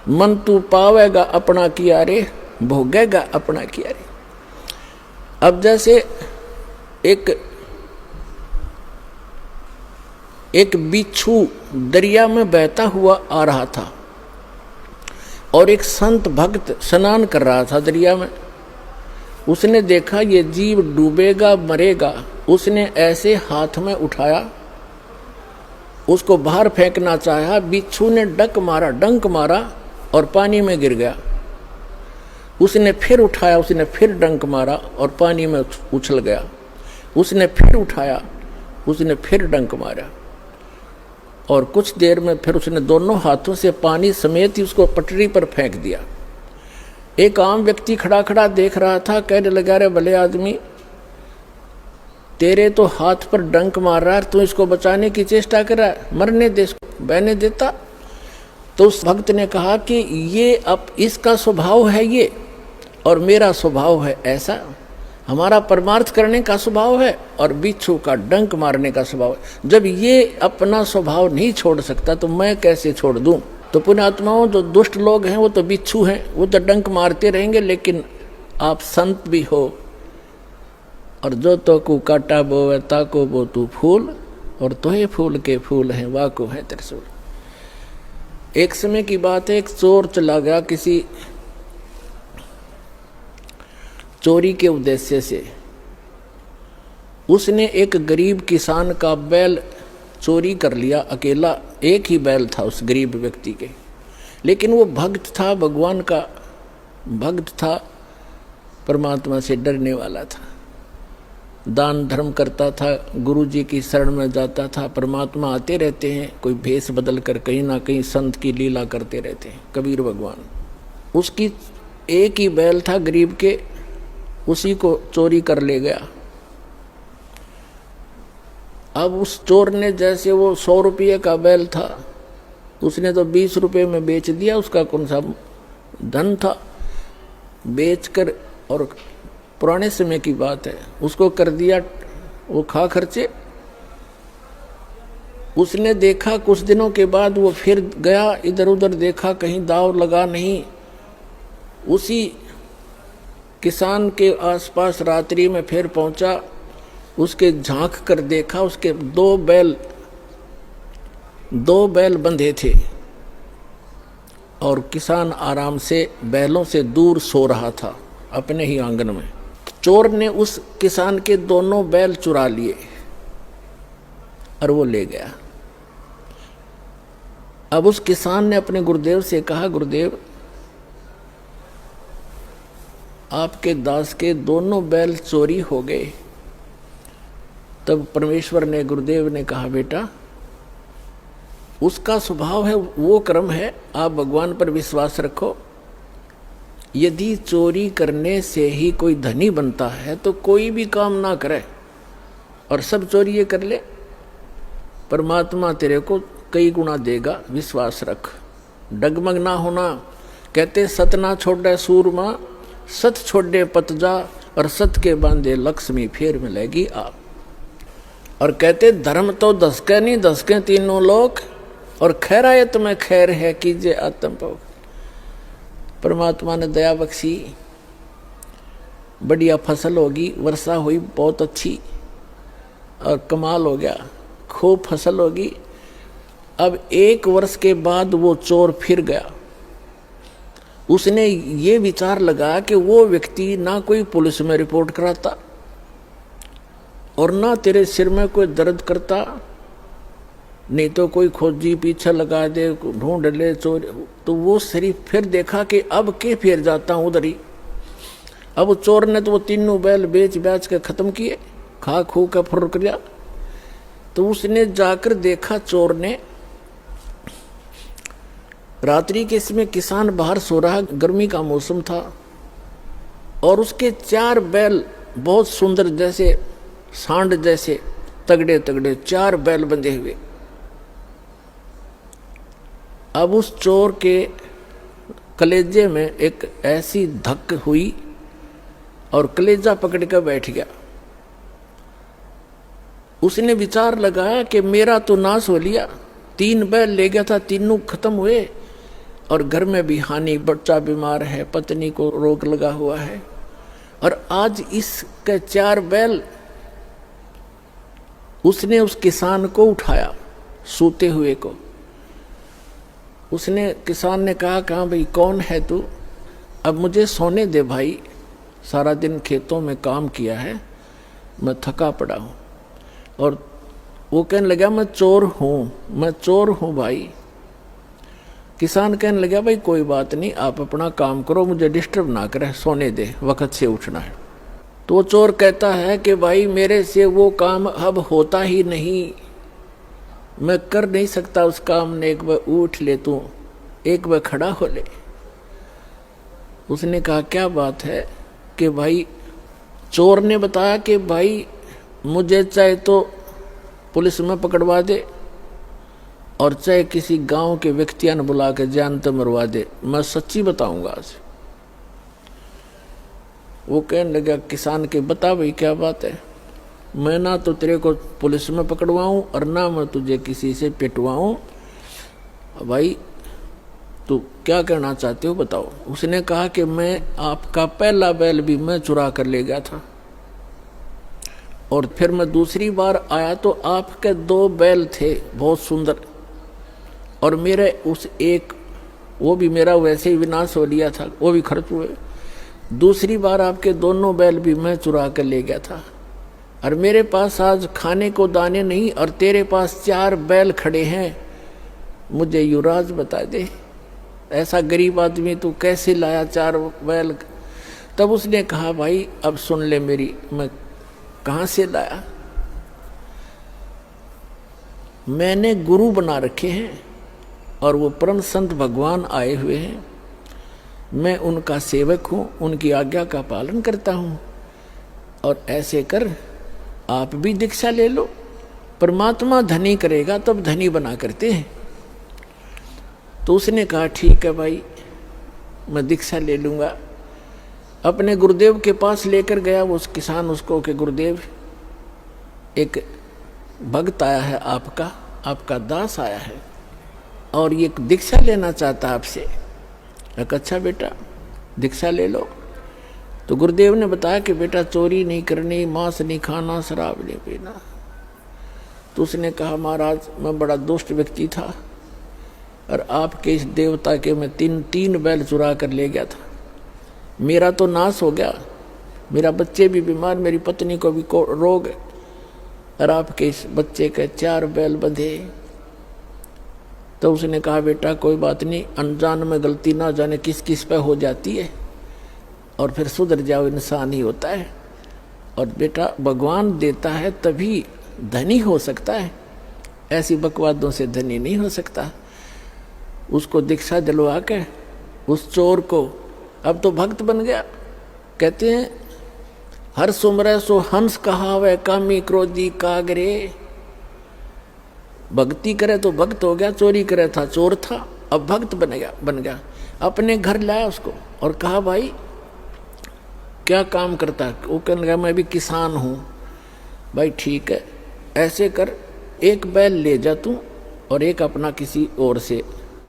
मन तू पावेगा अपना किया रे, भोगेगा अपना किया रे। अब जैसे एक बिच्छू दरिया में बहता हुआ आ रहा था और एक संत भक्त स्नान कर रहा था दरिया में। उसने देखा ये जीव डूबेगा मरेगा, उसने ऐसे हाथ में उठाया, उसको बाहर फेंकना चाहा, बिच्छू ने डंक मारा और पानी में गिर गया। उसने फिर उठाया, उसने फिर डंक मारा और पानी में उछल गया। उसने फिर उठाया, उसने फिर डंक मारा और कुछ देर में फिर उसने दोनों हाथों से पानी समेत ही उसको पटरी पर फेंक दिया। एक आम व्यक्ति खड़ा खड़ा देख रहा था, कहने लगा, रे भले आदमी, तेरे तो हाथ पर डंक मार रहा है, तू इसको बचाने की चेष्टा कर रहा है, मरने दे, इसको बहने देता। तो उस भक्त ने कहा कि ये अब इसका स्वभाव है ये, और मेरा स्वभाव है ऐसा। हमारा परमार्थ करने का स्वभाव है और बिच्छू का डंक मारने का स्वभाव है। जब ये अपना स्वभाव नहीं छोड़ सकता तो मैं कैसे छोड़ दूं। तो पुण्यात्माओं, जो दुष्ट लोग हैं वो तो बिच्छू हैं, वो तो डंक मारते रहेंगे, लेकिन आप संत भी हो। और जो तो को काटा बोवे ताको बो तू फूल, और तोहे फूल के फूल हैं वाको है त्रिशूल। एक समय की बात है, एक चोर चला गया किसी चोरी के उद्देश्य से। उसने एक गरीब किसान का बैल चोरी कर लिया, अकेला एक ही बैल था उस गरीब व्यक्ति के। लेकिन वो भक्त था, भगवान का भक्त था, परमात्मा से डरने वाला था, दान धर्म करता था, गुरु जी की शरण में जाता था। परमात्मा आते रहते हैं कोई भेष बदल कर, कहीं ना कहीं संत की लीला करते रहते हैं कबीर भगवान। उसकी एक ही बैल था गरीब के, उसी को चोरी कर ले गया। अब उस चोर ने, जैसे वो 100 रुपये का बैल था, उसने तो 20 रुपये में बेच दिया। उसका कौन सा धन था, बेचकर, और पुराने समय की बात है, उसको कर दिया वो खा खर्चे। उसने देखा कुछ दिनों के बाद वो फिर गया, इधर उधर देखा, कहीं दाव लगा नहीं। उसी किसान के आसपास रात्रि में फिर पहुंचा, उसके झांक कर देखा, उसके दो बैल बंधे थे और किसान आराम से बैलों से दूर सो रहा था अपने ही आंगन में। चोर ने उस किसान के दोनों बैल चुरा लिए और वो ले गया। अब उस किसान ने अपने गुरुदेव से कहा, गुरुदेव, आपके दास के दोनों बैल चोरी हो गए। तब परमेश्वर ने, गुरुदेव ने कहा, बेटा, उसका स्वभाव है, वो कर्म है, आप भगवान पर विश्वास रखो। यदि चोरी करने से ही कोई धनी बनता है तो कोई भी काम ना करे और सब चोरी ये कर ले, परमात्मा तेरे को कई गुना देगा, विश्वास रख, डगमग ना होना। कहते सत ना छोड़े सूरमा, सत छोड़े पतजा, और सत के बांधे लक्ष्मी फेर मिलेगी आप। और कहते धर्म तो दसके नहीं, दसके तीनों लोक, और खैरायत में खैर है कीजिए आत्म भोग। परमात्मा ने दया बख्शी, बढ़िया फसल होगी, वर्षा हुई बहुत अच्छी और कमाल हो गया, खूब फसल होगी। अब 1 वर्ष के बाद वो चोर फिर गया। उसने ये विचार लगा कि वो व्यक्ति ना कोई पुलिस में रिपोर्ट कराता और ना तेरे सिर में कोई दर्द करता, नहीं तो कोई खोजी पीछे लगा दे, ढूंढ ले चोर। तो वो सिर्फ फिर देखा कि अब के फिर जाता हूँ उधर ही। अब चोर ने तो वो तीनों बैल बेच के खत्म किए, खा खू का फुर किया। तो उसने जाकर देखा, चोर ने, रात्रि के समय किसान बाहर सो रहा, गर्मी का मौसम था, और उसके 4 बैल बहुत सुंदर, जैसे सांड जैसे तगड़े तगड़े 4 बैल बंधे हुए। अब उस चोर के कलेजे में एक ऐसी धक हुई और कलेजा पकड़ कर बैठ गया। उसने विचार लगाया कि मेरा तो नाश हो लिया, 3 बैल ले गया था, तीनों खत्म हुए, और घर में भी हानि, बच्चा बीमार है, पत्नी को रोग लगा हुआ है, और आज इसके 4 बैल उसने उस किसान को उठाया, सोते हुए को। उसने, किसान ने कहा, कहाँ भाई कौन है तू? अब मुझे सोने दे भाई, सारा दिन खेतों में काम किया है, मैं थका पड़ा हूँ। और वो कहने लगा, मैं चोर हूँ, मैं चोर हूँ भाई। किसान कहने लगा, भाई कोई बात नहीं, आप अपना काम करो, मुझे डिस्टर्ब ना करे, सोने दे, वक्त से उठना है। तो वो चोर कहता है कि भाई मेरे से वो काम अब होता ही नहीं, मैं कर नहीं सकता उस काम ने, एक बार उठ ले तू, एक बार खड़ा हो ले। उसने कहा, क्या बात है? कि भाई, चोर ने बताया कि भाई मुझे चाहे तो पुलिस में पकड़वा दे और चाहे किसी गांव के व्यक्तियों ने बुला के जान तो मरवा दे, मैं सच्ची बताऊंगा आज। वो कहने लगा, किसान के, बता भाई क्या बात है? मैं ना तो तेरे को पुलिस में पकड़वाऊं और ना मैं तुझे किसी से पिटवाऊं, भाई तू क्या कहना चाहते हो बताओ। उसने कहा कि मैं आपका पहला बैल भी मैं चुरा कर ले गया था, और फिर मैं दूसरी बार आया तो आपके 2 बैल थे बहुत सुंदर, और मेरे उस एक, वो भी मेरा वैसे ही विनाश हो लिया था, वो भी खर्च हुए। दूसरी बार आपके दोनों बैल भी मैं चुरा कर ले गया था, और मेरे पास आज खाने को दाने नहीं, और तेरे पास 4 बैल खड़े हैं, मुझे युवराज बता दे, ऐसा गरीब आदमी तू कैसे लाया 4 बैल? तब उसने कहा, भाई अब सुन ले मेरी, मैं कहाँ से लाया? मैंने गुरु बना रखे हैं, और वो परम संत भगवान आए हुए हैं, मैं उनका सेवक हूँ, उनकी आज्ञा का पालन करता हूँ, और ऐसे कर आप भी दीक्षा ले लो, परमात्मा धनी करेगा तब धनी बना करते हैं। तो उसने कहा, ठीक है भाई, मैं दीक्षा ले लूँगा। अपने गुरुदेव के पास लेकर गया वो किसान उसको कि गुरुदेव, एक भक्त आया है आपका दास आया है, और ये दीक्षा लेना चाहता है आपसे। अच्छा बेटा, दीक्षा ले लो। तो गुरुदेव ने बताया कि बेटा चोरी नहीं करनी, मांस नहीं खाना, शराब नहीं पीना। तो उसने कहा, महाराज मैं बड़ा दुष्ट व्यक्ति था, और आपके इस देवता के मैं 3 बैल चुरा कर ले गया था, मेरा तो नाश हो गया, मेरा बच्चे भी बीमार, मेरी पत्नी को भी रोग, और आपके इस बच्चे के 4 बैल बंधे। तो उसने कहा, बेटा कोई बात नहीं, अनजान में गलती ना जाने किस किस पे हो जाती है, और फिर सुधर जाओ, इंसान ही होता है, और बेटा भगवान देता है तभी धनी हो सकता है, ऐसी बकवादों से धनी नहीं हो सकता। उसको दीक्षा दिलवा के उस चोर को, अब तो भक्त बन गया। कहते हैं, हर सुमरै सो हंस कहावे, कामी क्रोधी कागरे। भक्ति करे तो भक्त हो गया, चोरी करे था चोर था, अब भक्त बन गया। अपने घर लाया उसको और कहा, भाई क्या काम करता है? वो कहने लगा, मैं भी किसान हूँ। भाई ठीक है, ऐसे कर, 1 बैल ले जा तू, और एक अपना किसी और से